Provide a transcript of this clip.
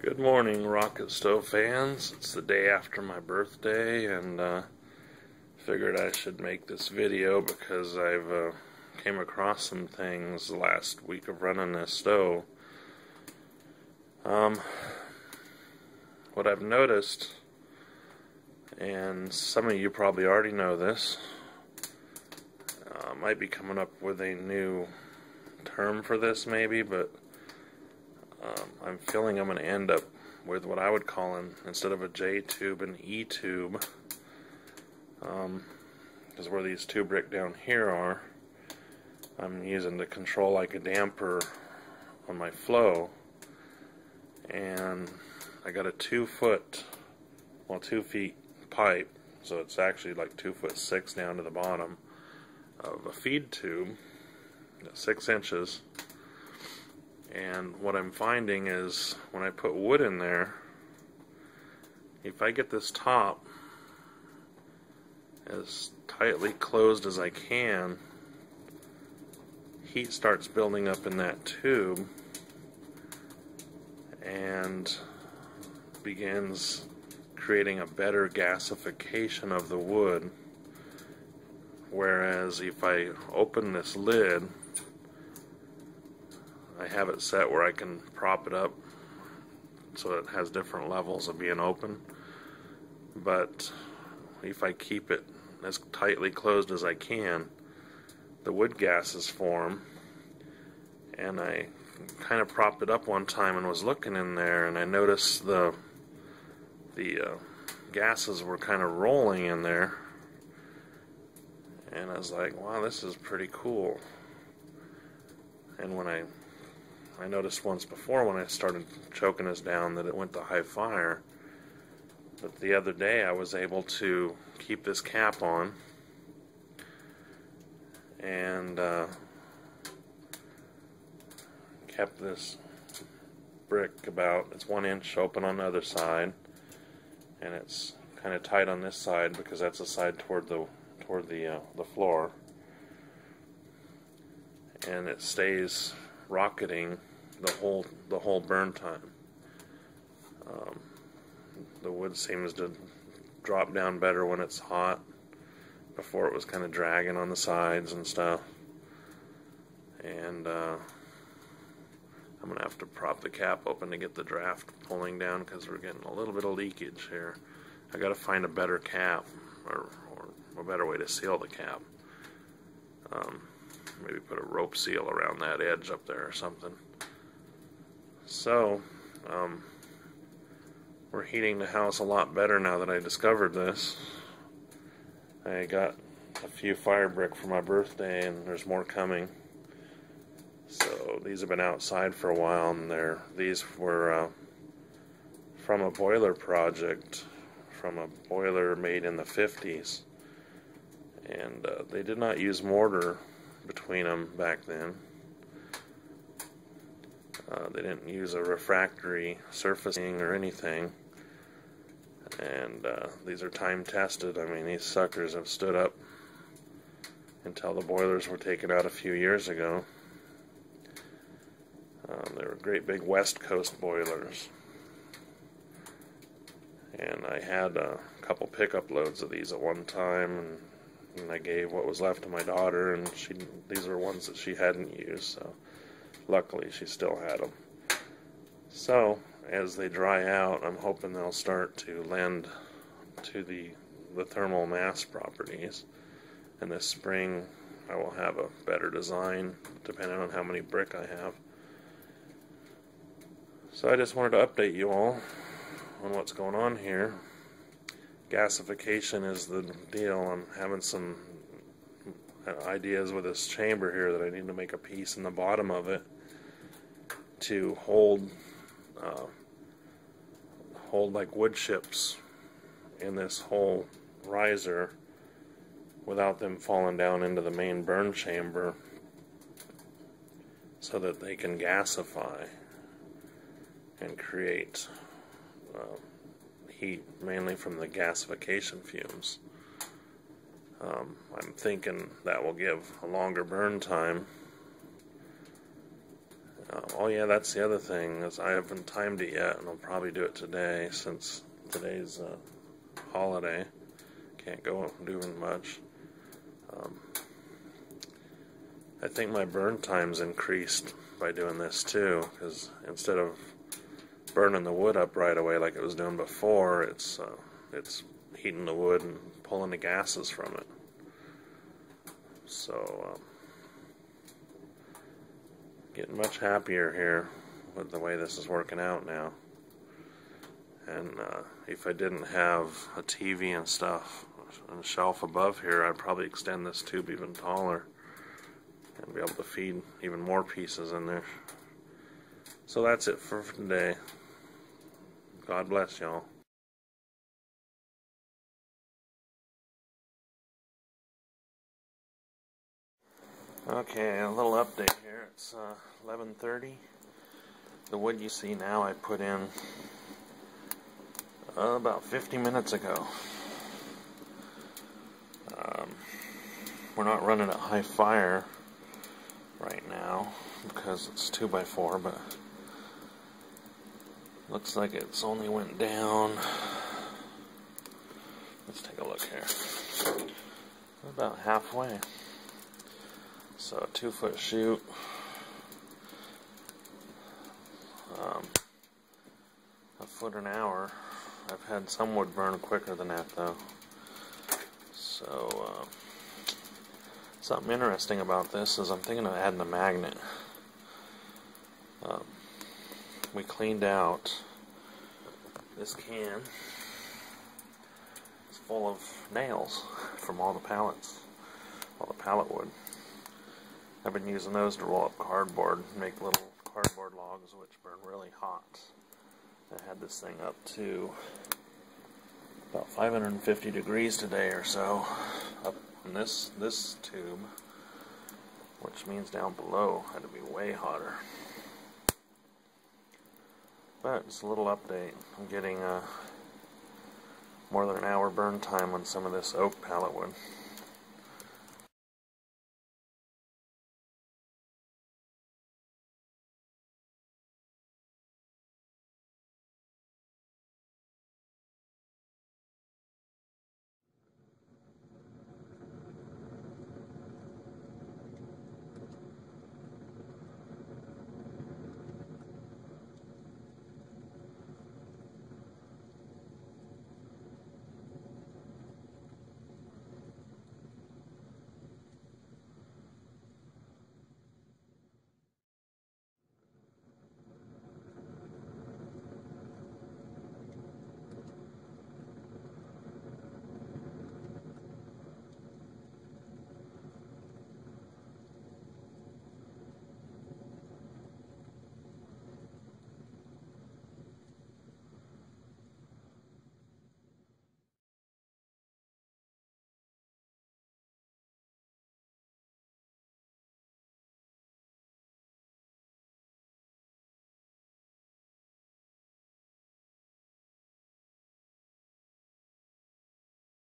Good morning, Rocket Stove fans. It's the day after my birthday, and figured I should make this video because I've came across some things the last week of running this stove. What I've noticed, and some of you probably already know this, might be coming up with a new term for this maybe, but I'm feeling I'm going to end up with what I would call, instead of a J tube, an E tube, because where these two brick down here are, I'm using to control like a damper on my flow. And I got a 2 feet pipe, so it's actually like 2'6" down to the bottom of a feed tube, 6 inches. And what I'm finding is when I put wood in there, if I get this top as tightly closed as I can, heat starts building up in that tube and begins creating a better gasification of the wood. Whereas if I open this lid, I have it set where I can prop it up so it has different levels of being open. But if I keep it as tightly closed as I can, the wood gases form. And I kind of propped it up one time and was looking in there, and I noticed the gases were kind of rolling in there. And I was like, wow, this is pretty cool. And when I noticed once before when I started choking this down that it went to high fire. But the other day I was able to keep this cap on and kept this brick it's 1 inch open on the other side, and it's kind of tight on this side because that's the side toward the floor, and it stays rocketing the whole burn time. The wood seems to drop down better when it's hot. Before it was kind of dragging on the sides and stuff. And I'm gonna have to prop the cap open to get the draft pulling down because we're getting a little bit of leakage here. I gotta find a better cap or a better way to seal the cap. Maybe put a rope seal around that edge up there or something. So, we're heating the house a lot better now that I discovered this. I got a few fire brick for my birthday, and there's more coming. So these have been outside for a while, and these were from a boiler project, from a boiler made in the 50s. And they did not use mortar between them back then. They didn't use a refractory surfacing or anything. And these are time tested. I mean, these suckers have stood up until the boilers were taken out a few years ago. They were great big West Coast boilers. And I had a couple pickup loads of these at one time, and I gave what was left to my daughter, and these were ones that she hadn't used, so luckily she still had them. So as they dry out, I'm hoping they'll start to lend to the thermal mass properties, and this spring I will have a better design depending on how many brick I have. So I just wanted to update you all on what's going on here. Gasification is the deal. I'm having some ideas with this chamber here that I need to make a piece in the bottom of it to hold like wood chips in this whole riser without them falling down into the main burn chamber, so that they can gasify and create heat mainly from the gasification fumes. I'm thinking that will give a longer burn time Oh yeah, that's the other thing, is I haven't timed it yet, and I'll probably do it today since today's holiday. Can't go doing much. I think my burn time's increased by doing this too, because instead of burning the wood up right away like it was doing before, it's heating the wood and pulling the gases from it. So getting much happier here with the way this is working out now. And if I didn't have a TV and stuff and a shelf above here, I'd probably extend this tube even taller and be able to feed even more pieces in there. So that's it for today. God bless y'all. Okay, a little update here. It's 11:30. The wood you see now I put in about 50 minutes ago. We're not running at high fire right now because it's 2x4, but looks like it's only went down. Let's take a look here. About halfway. So a 2-foot shoot. A foot an hour. I've had some wood burn quicker than that though. So something interesting about this is I'm thinking of adding a magnet. We cleaned out this can. It's full of nails from all the pallets, all the pallet wood. I've been using those to roll up cardboard and make little cardboard logs which burn really hot. I had this thing up to about 550 degrees today or so up in this tube, which means down below had to be way hotter. But it's a little update. I'm getting more than an hour burn time on some of this oak pallet wood.